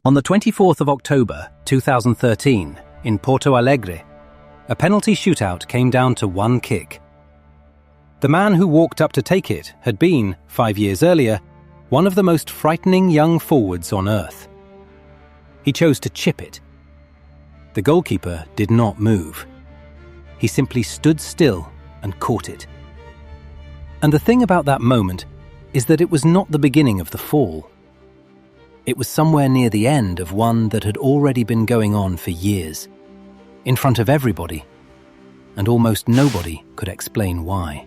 On the 24th of October 2013, in Porto Alegre, a penalty shootout came down to one kick. The man who walked up to take it had been, 5 years earlier, one of the most frightening young forwards on earth. He chose to chip it. The goalkeeper did not move. He simply stood still and caught it. And the thing about that moment is that it was not the beginning of the fall. It was somewhere near the end of one that had already been going on for years, in front of everybody, and almost nobody could explain why.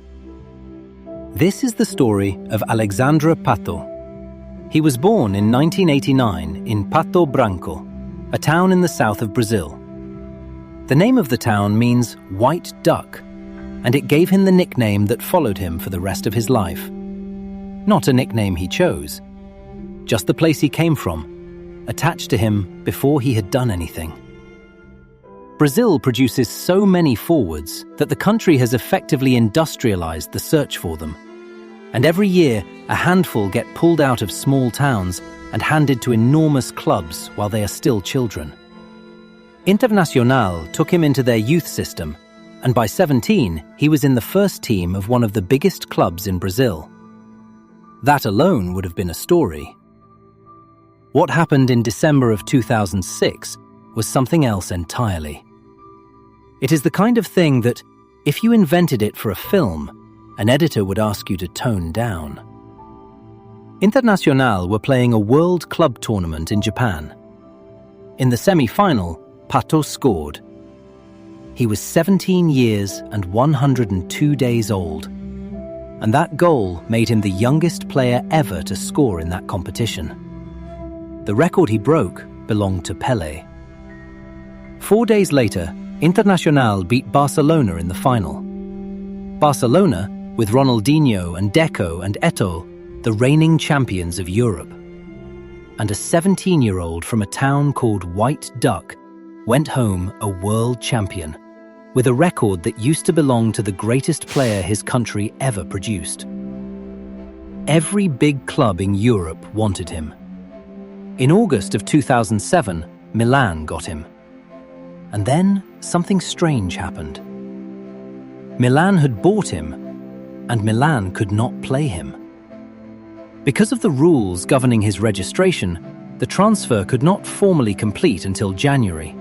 This is the story of Alessandro Pato. He was born in 1989 in Pato Branco, a town in the south of Brazil. The name of the town means white duck, and it gave him the nickname that followed him for the rest of his life. Not a nickname he chose, just the place he came from, attached to him before he had done anything. Brazil produces so many forwards that the country has effectively industrialized the search for them. And every year, a handful get pulled out of small towns and handed to enormous clubs while they are still children. Internacional took him into their youth system, and by 17, he was in the first team of one of the biggest clubs in Brazil. That alone would have been a story. What happened in December of 2006 was something else entirely. It is the kind of thing that, if you invented it for a film, an editor would ask you to tone down. Internacional were playing a World Club tournament in Japan. In the semi-final, Pato scored. He was 17 years and 102 days old, and that goal made him the youngest player ever to score in that competition. The record he broke belonged to Pele. 4 days later, Internacional beat Barcelona in the final. Barcelona, with Ronaldinho and Deco and Eto'o, the reigning champions of Europe. And a 17-year-old from a town called White Duck went home a world champion, with a record that used to belong to the greatest player his country ever produced. Every big club in Europe wanted him. In August of 2007, Milan got him. And then something strange happened. Milan had bought him, and Milan could not play him. Because of the rules governing his registration, the transfer could not formally complete until January.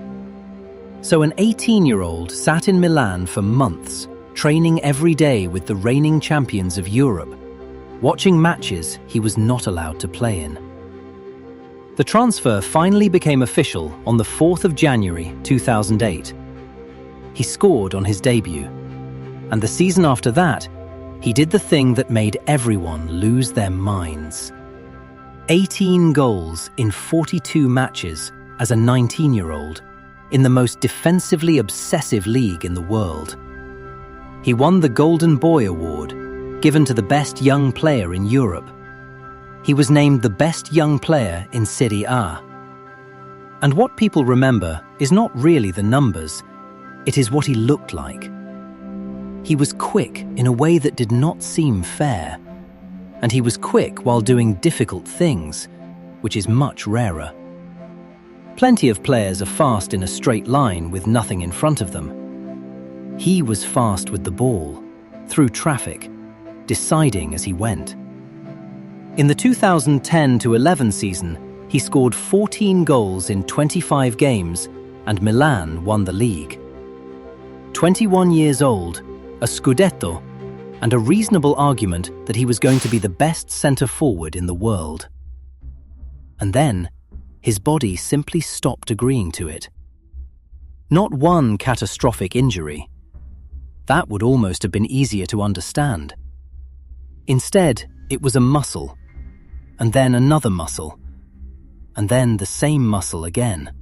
So an 18-year-old sat in Milan for months, training every day with the reigning champions of Europe, watching matches he was not allowed to play in. The transfer finally became official on the 4th of January 2008. He scored on his debut, and the season after that, he did the thing that made everyone lose their minds. 18 goals in 42 matches as a 19-year-old in the most defensively obsessive league in the world. He won the Golden Boy Award, given to the best young player in Europe. He was named the best young player in Serie A. And what people remember is not really the numbers, it is what he looked like. He was quick in a way that did not seem fair. And he was quick while doing difficult things, which is much rarer. Plenty of players are fast in a straight line with nothing in front of them. He was fast with the ball, through traffic, deciding as he went. In the 2010-11 season, he scored 14 goals in 25 games, and Milan won the league. 21 years old, a Scudetto, and a reasonable argument that he was going to be the best centre-forward in the world. And then, his body simply stopped agreeing to it. Not one catastrophic injury. That would almost have been easier to understand. Instead, it was a muscle, and then another muscle, and then the same muscle again.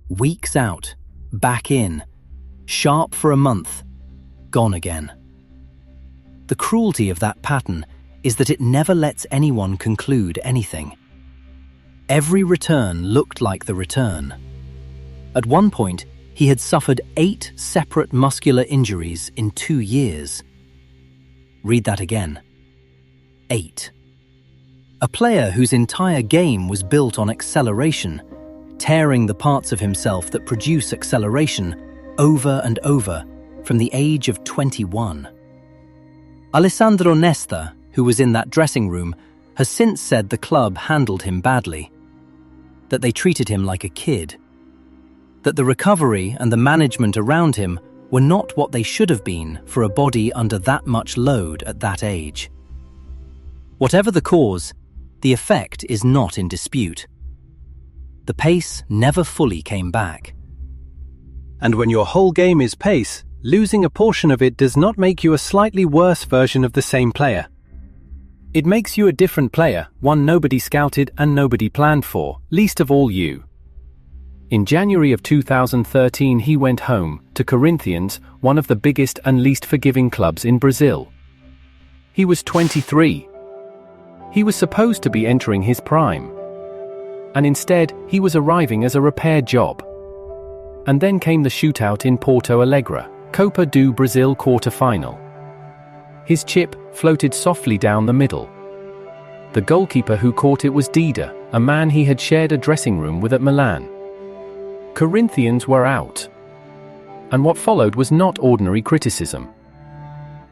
Weeks out, back in, sharp for a month, gone again. The cruelty of that pattern is that it never lets anyone conclude anything. Every return looked like the return. At one point, he had suffered 8 separate muscular injuries in 2 years. Read that again. 8. A player whose entire game was built on acceleration, tearing the parts of himself that produce acceleration over and over from the age of 21. Alessandro Nesta, who was in that dressing room, has since said the club handled him badly, that they treated him like a kid, that the recovery and the management around him were not what they should have been for a body under that much load at that age. Whatever the cause, the effect is not in dispute. The pace never fully came back. And when your whole game is pace, losing a portion of it does not make you a slightly worse version of the same player. It makes you a different player, one nobody scouted and nobody planned for, least of all you. In January of 2013 he went home to Corinthians, one of the biggest and least forgiving clubs in Brazil. He was 23. He was supposed to be entering his prime. And instead, he was arriving as a repair job. And then came the shootout in Porto Alegre, Copa do Brasil quarter-final. His chip floated softly down the middle. The goalkeeper who caught it was Dida, a man he had shared a dressing room with at Milan. Corinthians were out. And what followed was not ordinary criticism.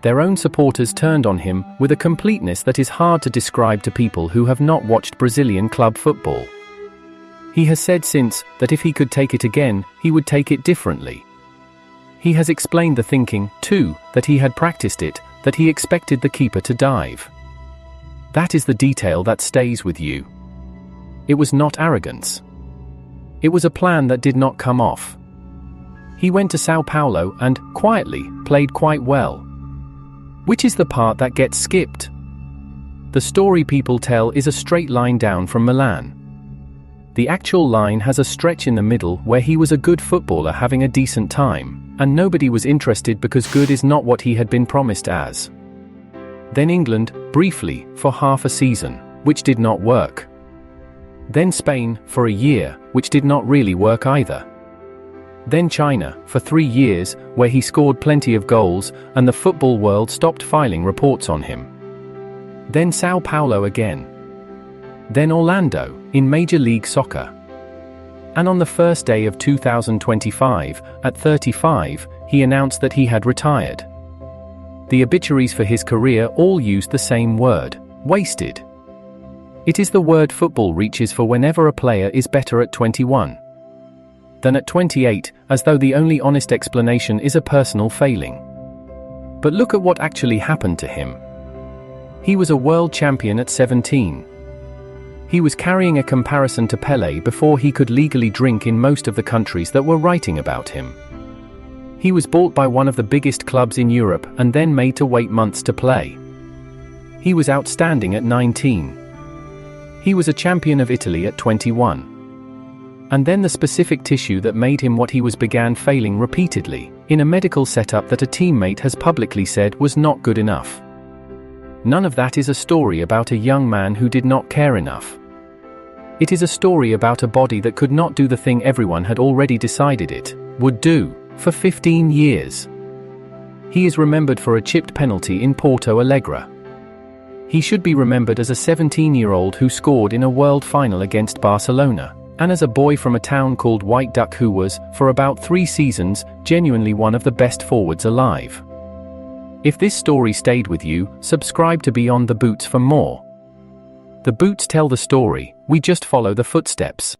Their own supporters turned on him with a completeness that is hard to describe to people who have not watched Brazilian club football. He has said since that if he could take it again, he would take it differently. He has explained the thinking, too, that he had practiced it, that he expected the keeper to dive. That is the detail that stays with you. It was not arrogance. It was a plan that did not come off. He went to Sao Paulo and, quietly, played quite well. Which is the part that gets skipped. The story people tell is a straight line down from Milan. The actual line has a stretch in the middle where he was a good footballer having a decent time, and nobody was interested because good is not what he had been promised as. Then England, briefly, for half a season, which did not work. Then Spain, for a year, which did not really work either. Then China, for 3 years, where he scored plenty of goals, and the football world stopped filing reports on him. Then Sao Paulo again. Then Orlando, in Major League Soccer. And on the first day of 2025, at 35, he announced that he had retired. The obituaries for his career all used the same word: wasted. It is the word football reaches for whenever a player is better at 21 than at 28, as though the only honest explanation is a personal failing. But look at what actually happened to him. He was a world champion at 17. He was carrying a comparison to Pele before he could legally drink in most of the countries that were writing about him. He was bought by one of the biggest clubs in Europe and then made to wait months to play. He was outstanding at 19. He was a champion of Italy at 21. And then the specific tissue that made him what he was began failing repeatedly, in a medical setup that a teammate has publicly said was not good enough. None of that is a story about a young man who did not care enough. It is a story about a body that could not do the thing everyone had already decided it would do, for 15 years. He is remembered for a chipped penalty in Porto Alegre. He should be remembered as a 17-year-old who scored in a world final against Barcelona, and as a boy from a town called White Duck who was, for about 3 seasons, genuinely one of the best forwards alive. If this story stayed with you, subscribe to Beyond the Boots for more. The Boots tell the story, we just follow the footsteps.